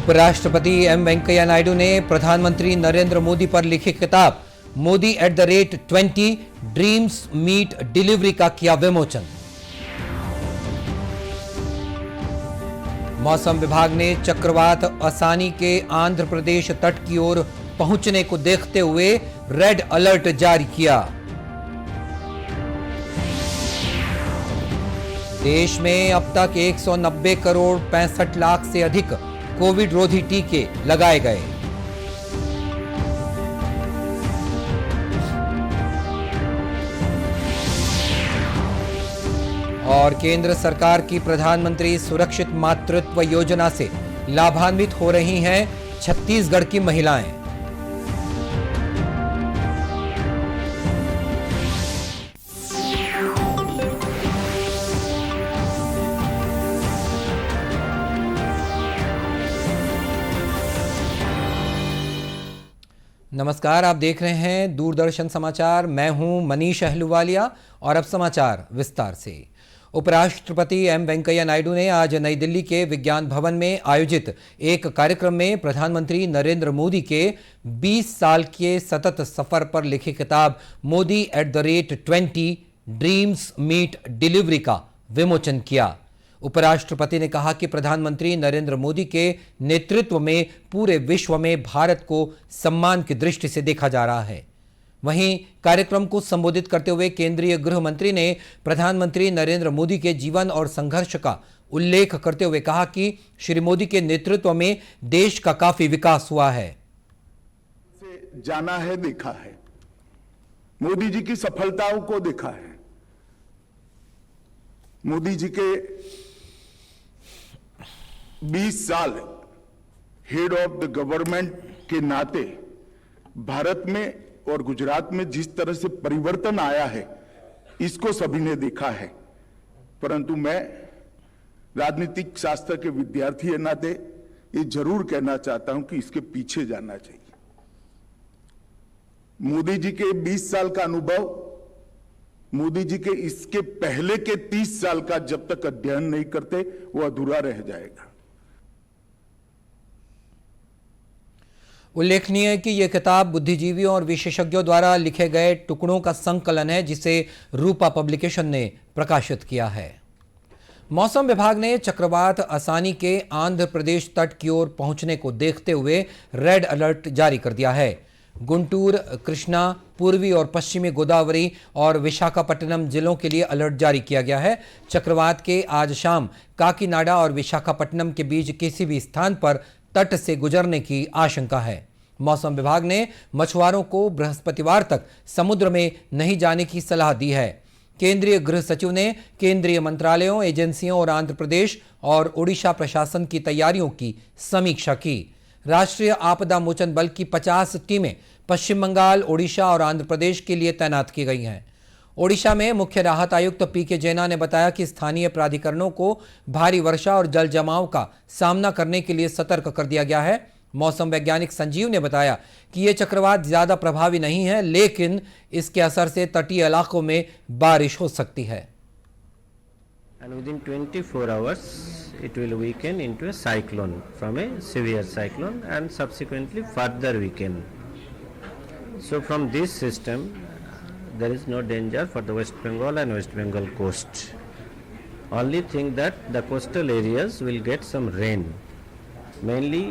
उपराष्ट्रपति एम वेंकैया नायडू ने प्रधानमंत्री नरेंद्र मोदी पर लिखी किताब Modi@20 ड्रीम्स मीट डिलीवरी का किया विमोचन। मौसम विभाग ने चक्रवात असानी के आंध्र प्रदेश तट की ओर पहुंचने को देखते हुए रेड अलर्ट जारी किया। देश में अब तक 190 करोड़ 65 लाख से अधिक कोविड रोधी टीके लगाए गए। और केंद्र सरकार की प्रधानमंत्री सुरक्षित मातृत्व योजना से लाभान्वित हो रही हैं छत्तीसगढ़ की महिलाएं। नमस्कार, आप देख रहे हैं दूरदर्शन समाचार। मैं हूं मनीष अहलूवालिया और अब समाचार विस्तार से। उपराष्ट्रपति एम वेंकैया नायडू ने आज नई दिल्ली के विज्ञान भवन में आयोजित एक कार्यक्रम में प्रधानमंत्री नरेंद्र मोदी के 20 साल के सतत सफर पर लिखी किताब Modi@20 ड्रीम्स मीट डिलीवरी का विमोचन किया। उपराष्ट्रपति ने कहा कि प्रधानमंत्री नरेंद्र मोदी के नेतृत्व में पूरे विश्व में भारत को सम्मान की दृष्टि से देखा जा रहा है। वहीं कार्यक्रम को संबोधित करते हुए केंद्रीय गृह मंत्री ने प्रधानमंत्री नरेंद्र मोदी के जीवन और संघर्ष का उल्लेख करते हुए कहा कि श्री मोदी के नेतृत्व में देश का काफी विकास हुआ है। जाना है, देखा है, मोदी जी की सफलताओं को देखा है। मोदी जी के 20 साल हेड ऑफ द गवर्नमेंट के नाते भारत में और गुजरात में जिस तरह से परिवर्तन आया है, इसको सभी ने देखा है। परंतु मैं राजनीतिक शास्त्र के विद्यार्थी के नाते ये जरूर कहना चाहता हूं कि इसके पीछे जाना चाहिए। मोदी जी के 20 साल का अनुभव, मोदी जी के इसके पहले के 30 साल का जब तक अध्ययन नहीं करते वो अधूरा रह जाएगा। उल्लेखनीय है कि यह किताब बुद्धिजीवियों और विशेषज्ञों द्वारा लिखे गए टुकड़ों का संकलन है, जिसे रूपा पब्लिकेशन ने प्रकाशित किया है। मौसम विभाग ने चक्रवात असानी के आंध्र प्रदेश तट की ओर पहुंचने को देखते हुए रेड अलर्ट जारी कर दिया है। गुंटूर, कृष्णा, पूर्वी और पश्चिमी गोदावरी और विशाखापट्टनम जिलों के लिए अलर्ट जारी किया गया है। चक्रवात के आज शाम काकीनाडा और विशाखापट्टनम के बीच किसी भी स्थान पर तट से गुजरने की आशंका है। मौसम विभाग ने मछुआरों को बृहस्पतिवार तक समुद्र में नहीं जाने की सलाह दी है। केंद्रीय गृह सचिव ने केंद्रीय मंत्रालयों, एजेंसियों और आंध्र प्रदेश और ओडिशा प्रशासन की तैयारियों की समीक्षा की। राष्ट्रीय आपदा मोचन बल की 50 टीमें पश्चिम बंगाल, ओडिशा और आंध्र प्रदेश के लिए तैनात की गई हैं। ओडिशा में मुख्य राहत आयुक्त पीके जैना ने बताया कि स्थानीय प्राधिकरणों को भारी वर्षा और जल जमाव का सामना करने के लिए सतर्क कर दिया गया है। मौसम वैज्ञानिक संजीव ने बताया कि यह चक्रवात ज्यादा प्रभावी नहीं है, लेकिन इसके असर से तटीय इलाकों में बारिश हो सकती है। And within 24 hours it will weaken into a cyclone, from a severe cyclone, and subsequently further weaken. So from this system there is no danger for the West Bengal and West Bengal coast. Only thing that the coastal areas will get some rain. Mainly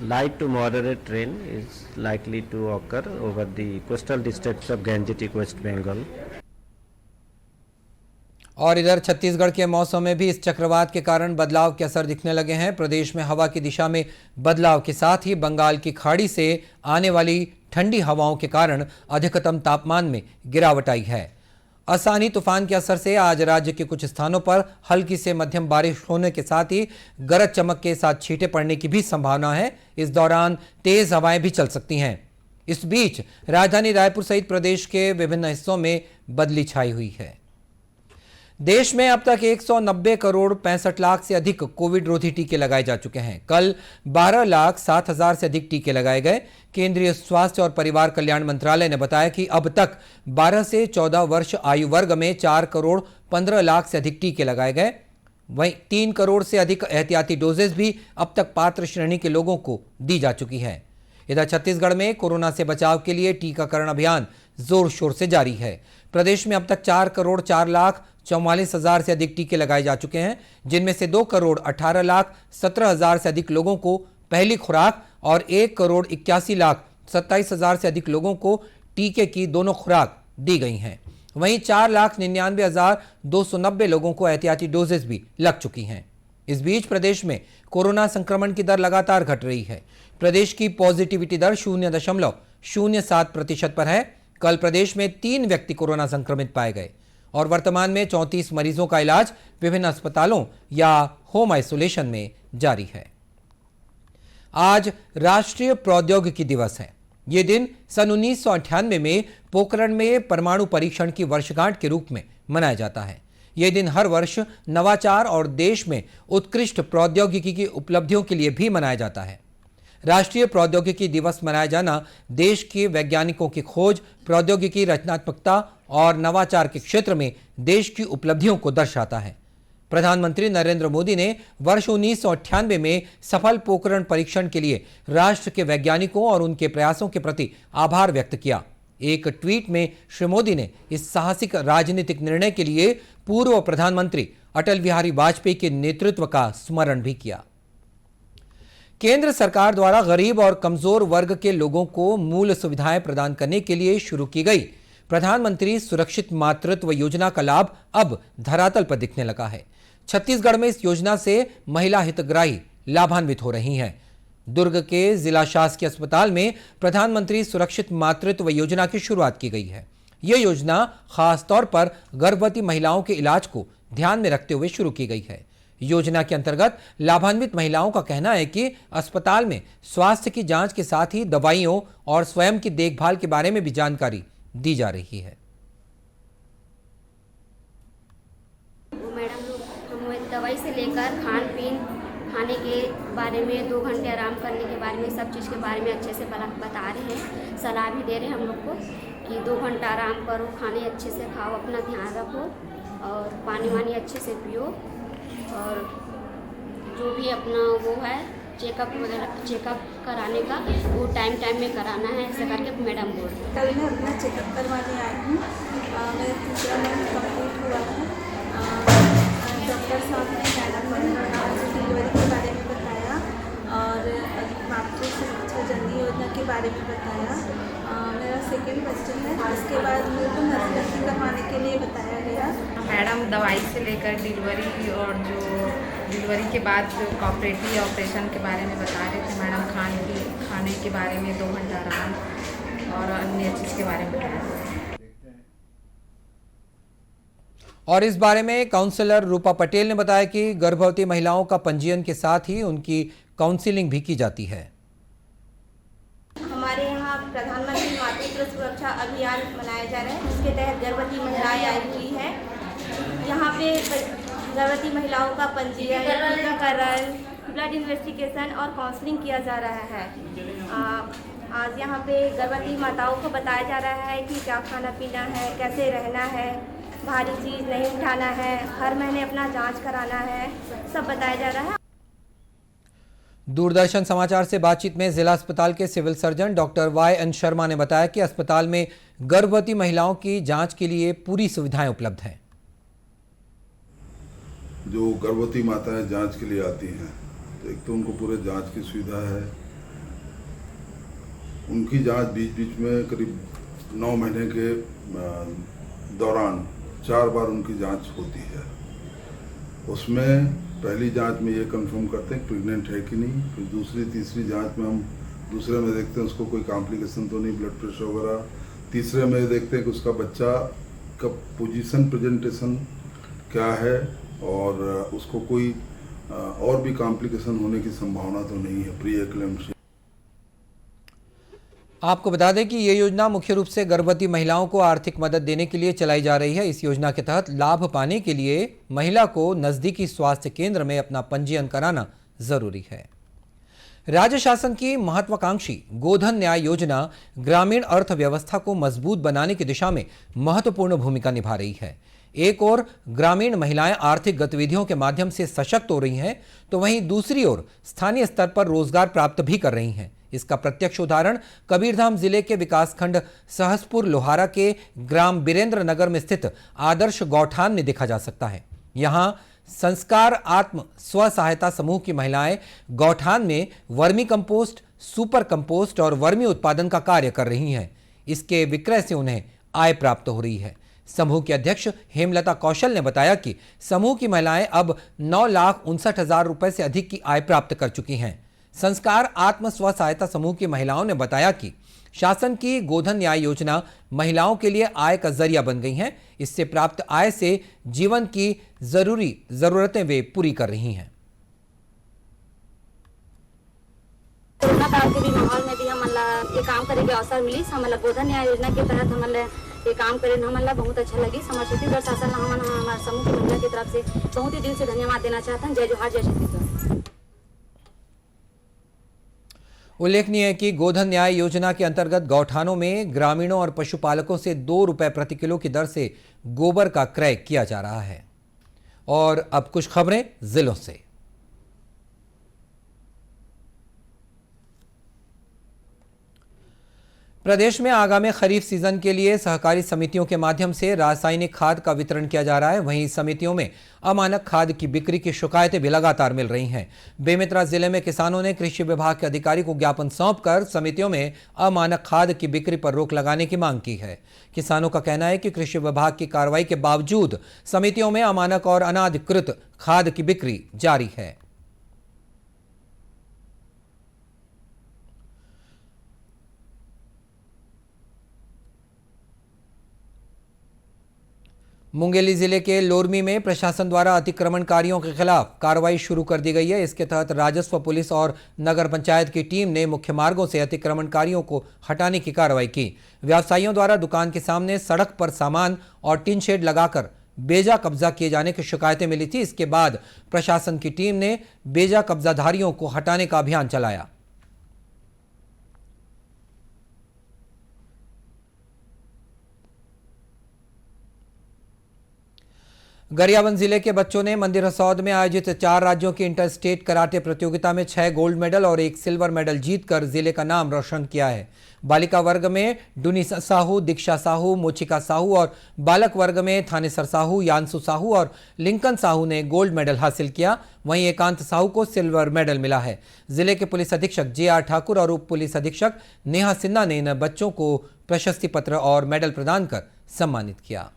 light to moderate rain is likely to occur over the coastal districts of Gangetic West Bengal. और इधर छत्तीसगढ़ के मौसम में भी इस चक्रवात के कारण बदलाव के असर दिखने लगे हैं। प्रदेश में हवा की दिशा में बदलाव के साथ ही बंगाल की खाड़ी से आने वाली ठंडी हवाओं के कारण अधिकतम तापमान में गिरावट आई है। असानी तूफान के असर से आज राज्य के कुछ स्थानों पर हल्की से मध्यम बारिश होने के साथ ही गरज चमक के साथ छींटे पड़ने की भी संभावना है। इस दौरान तेज हवाएं भी चल सकती हैं। इस बीच राजधानी रायपुर सहित प्रदेश के विभिन्न हिस्सों में बदली छाई हुई है। देश में अब तक 190 करोड़ 65 लाख से अधिक कोविड रोधी टीके लगाए जा चुके हैं। कल 12,07,000 से अधिक टीके लगाए गए। केंद्रीय स्वास्थ्य और परिवार कल्याण मंत्रालय ने बताया कि अब तक 12 से 14 वर्ष आयु वर्ग में 4 करोड़ 15 लाख से अधिक टीके लगाए गए। वहीं 3 करोड़ से अधिक एहतियाती डोजेस भी अब तक पात्र श्रेणी के लोगों को दी जा चुकी है। इधर छत्तीसगढ़ में कोरोना से बचाव के लिए टीकाकरण अभियान जोर शोर से जारी है। प्रदेश में अब तक 4,04,44,000 से अधिक टीके लगाए जा चुके हैं, जिनमें से 2,18,17,000 से अधिक लोगों को पहली खुराक और 1,81,27,000 से अधिक लोगों को टीके की दोनों खुराक दी गई हैं। वहीं 4,99,290 लोगों को एहतियाती डोजेस भी लग चुकी हैं। इस बीच प्रदेश में कोरोना संक्रमण की दर लगातार घट रही है। प्रदेश की पॉजिटिविटी दर 0.07% पर है। कल प्रदेश में 3 व्यक्ति कोरोना संक्रमित पाए गए और वर्तमान में 34 मरीजों का इलाज विभिन्न अस्पतालों या होम आइसोलेशन में जारी है। आज राष्ट्रीय प्रौद्योगिकी दिवस है। यह दिन सन 1998 में पोखरण में परमाणु परीक्षण की वर्षगांठ के रूप में मनाया जाता है। यह दिन हर वर्ष नवाचार और देश में उत्कृष्ट प्रौद्योगिकी की उपलब्धियों के लिए भी मनाया जाता है। राष्ट्रीय प्रौद्योगिकी दिवस मनाया जाना देश के वैज्ञानिकों की खोज, प्रौद्योगिकी, रचनात्मकता और नवाचार के क्षेत्र में देश की उपलब्धियों को दर्शाता है। प्रधानमंत्री नरेंद्र मोदी ने वर्ष 1998 में सफल पोखरण परीक्षण के लिए राष्ट्र के वैज्ञानिकों और उनके प्रयासों के प्रति आभार व्यक्त किया। एक ट्वीट में श्री मोदी ने इस साहसिक राजनीतिक निर्णय के लिए पूर्व प्रधानमंत्री अटल बिहारी वाजपेयी के नेतृत्व का स्मरण भी किया। केंद्र सरकार द्वारा गरीब और कमजोर वर्ग के लोगों को मूल सुविधाएं प्रदान करने के लिए शुरू की गई प्रधानमंत्री सुरक्षित मातृत्व योजना का लाभ अब धरातल पर दिखने लगा है। छत्तीसगढ़ में इस योजना से महिला हितग्राही लाभान्वित हो रही हैं। दुर्ग के जिला शासकीय अस्पताल में प्रधानमंत्री सुरक्षित मातृत्व योजना की शुरुआत की गई है। यह योजना खासतौर पर गर्भवती महिलाओं के इलाज को ध्यान में रखते हुए शुरू की गई है। योजना के अंतर्गत लाभान्वित महिलाओं का कहना है कि अस्पताल में स्वास्थ्य की जांच के साथ ही दवाइयों और स्वयं की देखभाल के बारे में भी जानकारी दी जा रही है। मैडम लोग हमें दवाई से लेकर खान पीन, खाने के बारे में, 2 घंटे आराम करने के बारे में, सब चीज़ के बारे में अच्छे से बता रहे हैं, सलाह भी दे रहे हैं हम लोग को कि 2 घंटा आराम करो, खाने अच्छे से खाओ, अपना ध्यान रखो और पानी वानी अच्छे से पियो और जो भी अपना वो है चेकअप वगैरह चेकअप कराने का वो टाइम में कराना है, ऐसा करके मैडम बोल रही हैं। कल मैं अपना चेकअप करवाने आई हूँ। मेरा 3रा मंथ कंप्लीट हुआ है। डॉक्टर साहब ने डिलीवरी के बारे में बताया और मातृ सुरक्षा जननी योजना के बारे में बताया। मेरा 2nd बच्चा है। उसके बाद मेरे को नर्सिंग करवाने के लिए बताया गया। मैडम दवाई से लेकर डिलीवरी और जो डिलीवरी के बाद जो कॉपरेटिव ऑपरेशन के बारे में बता रहे थे मैडम, खाने के बारे में 2 घंटा आराम और अन्य चीज़ के बारे में बताया। और इस बारे में काउंसलर रूपा पटेल ने बताया कि गर्भवती महिलाओं का पंजीयन के साथ ही उनकी काउंसलिंग भी की जाती है। हमारे यहाँ प्रधानमंत्री मातृत्व सुरक्षा अभियान मनाया जा रहा है, जिसके तहत गर्भवती महिलाएं आई हुई हैं। यहाँ पे गर्भवती महिलाओं का पंजीयन, टीकाकरण, ब्लड इन्वेस्टिगेशन और काउंसलिंग किया जा रहा है। आज यहाँ पे गर्भवती माताओं को बताया जा रहा है कि क्या खाना पीना है, कैसे रहना है, भारी चीज़ नहीं उठाना है, हर महीने अपना जांच कराना है, सब बताया जा रहा है। दूरदर्शन समाचार से बातचीत में जिला अस्पताल के civil surgeon doctor YN Sharma ने बताया कि अस्पताल में गर्भवती महिलाओं की जांच के लिए पूरी सुविधाएं उपलब्ध हैं। जो गर्भवती माताएं जांच के लिए आती हैं तो एक तो उनको पूरे जांच की सुविधा है। उनकी जांच बीच बीच में करीब 9 महीने के दौरान 4 बार उनकी जांच होती है। उसमें पहली जांच में ये कंफर्म करते हैं प्रेग्नेंट है कि नहीं, फिर दूसरी तीसरी जांच में हम दूसरे में देखते हैं उसको कोई कॉम्प्लिकेशन तो नहीं, ब्लड प्रेशर वगैरह। तीसरे में देखते हैं कि उसका बच्चा का पोजीशन प्रेजेंटेशन क्या है और उसको कोई और भी कॉम्प्लिकेशन होने की संभावना तो नहीं है प्री एक्लेम्पशिया। आपको बता दें कि ये योजना मुख्य रूप से गर्भवती महिलाओं को आर्थिक मदद देने के लिए चलाई जा रही है। इस योजना के तहत लाभ पाने के लिए महिला को नजदीकी स्वास्थ्य केंद्र में अपना पंजीयन कराना जरूरी है। राज्य शासन की महत्वाकांक्षी गोधन न्याय योजना ग्रामीण अर्थव्यवस्था को मजबूत बनाने की दिशा में महत्वपूर्ण भूमिका निभा रही है। एक ओर ग्रामीण महिलाएं आर्थिक गतिविधियों के माध्यम से सशक्त हो रही हैं, तो वहीं दूसरी ओर स्थानीय स्तर पर रोजगार प्राप्त भी कर रही हैं। इसका प्रत्यक्ष उदाहरण कबीरधाम जिले के विकासखंड सहसपुर लोहारा के ग्राम बीरेंद्र नगर में स्थित आदर्श गौठान में देखा जा सकता है। यहां संस्कार आत्म स्व सहायता समूह की महिलाएं गौठान में वर्मी कंपोस्ट, सुपर कंपोस्ट और वर्मी उत्पादन का कार्य कर रही हैं। इसके विक्रय से उन्हें आय प्राप्त हो रही है। समूह के अध्यक्ष हेमलता कौशल ने बताया कि समूह की महिलाएं अब 9,59,000 रुपए से अधिक की आय प्राप्त कर चुकी हैं। संस्कार आत्म स्व सहायता समूह की महिलाओं ने बताया कि शासन की गोधन न्याय योजना महिलाओं के लिए आय का जरिया बन गई है। इससे प्राप्त आय से जीवन की जरूरतें वे पूरी कर रही हैं। कोरोना काल के भी माहौल में भी हमला ये काम करे के अवसर मिली। हमला गोधन न्याय योजना के तहत हमला ये काम करे हमला बहुत अच्छा लगी। हमारे छत्तीसगढ़ शासन हमारे समूह की महिला की तरफ से बहुत ही दिल से धन्यवाद देना चाहते हैं। जय जोहार, जय छत्तीसगढ़। उल्लेखनीय है कि गोधन न्याय योजना के अंतर्गत गौठानों में ग्रामीणों और पशुपालकों से 2 रुपए प्रति किलो की दर से गोबर का क्रय किया जा रहा है। और अब कुछ खबरें जिलों से। प्रदेश में आगामी खरीफ सीजन के लिए सहकारी समितियों के माध्यम से रासायनिक खाद का वितरण किया जा रहा है। वहीं समितियों में अमानक खाद की बिक्री की शिकायतें भी लगातार मिल रही हैं। बेमेतरा जिले में किसानों ने कृषि विभाग के अधिकारी को ज्ञापन सौंपकर समितियों में अमानक खाद की बिक्री पर रोक लगाने की मांग की है। किसानों का कहना है कि कृषि विभाग की कार्रवाई के बावजूद समितियों में अमानक और अनाधिकृत खाद की बिक्री जारी है। मुंगेली जिले के लोरमी में प्रशासन द्वारा अतिक्रमणकारियों के खिलाफ कार्रवाई शुरू कर दी गई है। इसके तहत राजस्व, पुलिस और नगर पंचायत की टीम ने मुख्य मार्गों से अतिक्रमणकारियों को हटाने की कार्रवाई की। व्यवसायियों द्वारा दुकान के सामने सड़क पर सामान और टिन शेड लगाकर बेजा कब्जा किए जाने की शिकायतें मिली थी। इसके बाद प्रशासन की टीम ने बेजा कब्जाधारियों को हटाने का अभियान चलाया। गरियाबंद जिले के बच्चों ने मंदिर हसौद में आयोजित 4 राज्यों की इंटर स्टेट कराटे प्रतियोगिता में 6 गोल्ड मेडल और 1 सिल्वर मेडल जीतकर जिले का नाम रोशन किया है। बालिका वर्ग में डुनिसा साहू, दीक्षा साहू, मोचिका साहू और बालक वर्ग में थानेसर साहू, यानसु साहू और लिंकन साहू ने गोल्ड मेडल हासिल किया। वहीं एकांत साहू को सिल्वर मेडल मिला है। जिले के पुलिस अधीक्षक JR ठाकुर और उप पुलिस अधीक्षक नेहा सिन्हा ने इन बच्चों को प्रशस्ति पत्र और मेडल प्रदान कर सम्मानित किया।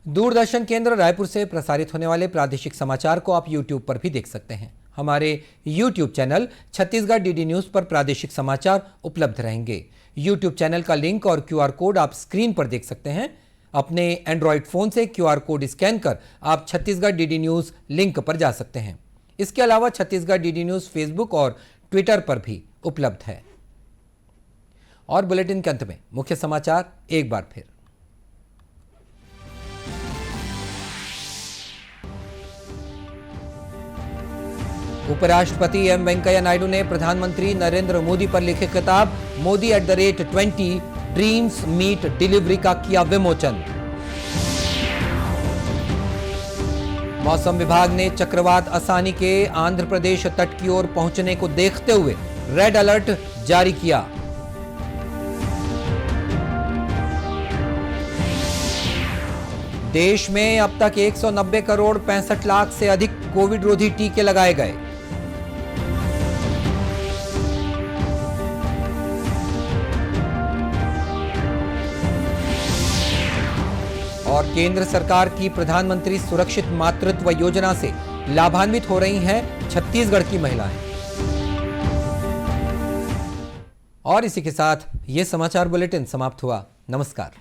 दूरदर्शन केंद्र रायपुर से प्रसारित होने वाले प्रादेशिक समाचार को आप YouTube पर भी देख सकते हैं। हमारे YouTube channel Chhattisgarh DD news पर प्रादेशिक समाचार उपलब्ध रहेंगे। YouTube चैनल का लिंक और QR कोड आप स्क्रीन पर देख सकते हैं। अपने एंड्रॉयड फोन से QR कोड स्कैन कर आप छत्तीसगढ़ DD न्यूज लिंक पर जा सकते हैं। इसके अलावा छत्तीसगढ़ DD न्यूज फेसबुक और ट्विटर पर भी उपलब्ध है। और बुलेटिन के अंत में मुख्य समाचार एक बार फिर। उपराष्ट्रपति एम वेंकैया नायडू ने प्रधानमंत्री नरेंद्र मोदी पर लिखे किताब मोदी @20 ड्रीम्स मीट डिलीवरी का किया विमोचन। मौसम विभाग ने चक्रवात असानी के आंध्र प्रदेश तट की ओर पहुंचने को देखते हुए रेड अलर्ट जारी किया। देश में अब तक 190 करोड़ 65 लाख से अधिक कोविड रोधी टीके लगाए गए। और केंद्र सरकार की प्रधानमंत्री सुरक्षित मातृत्व योजना से लाभान्वित हो रही हैं छत्तीसगढ़ की महिलाएं। और इसी के साथ ये समाचार बुलेटिन समाप्त हुआ। नमस्कार।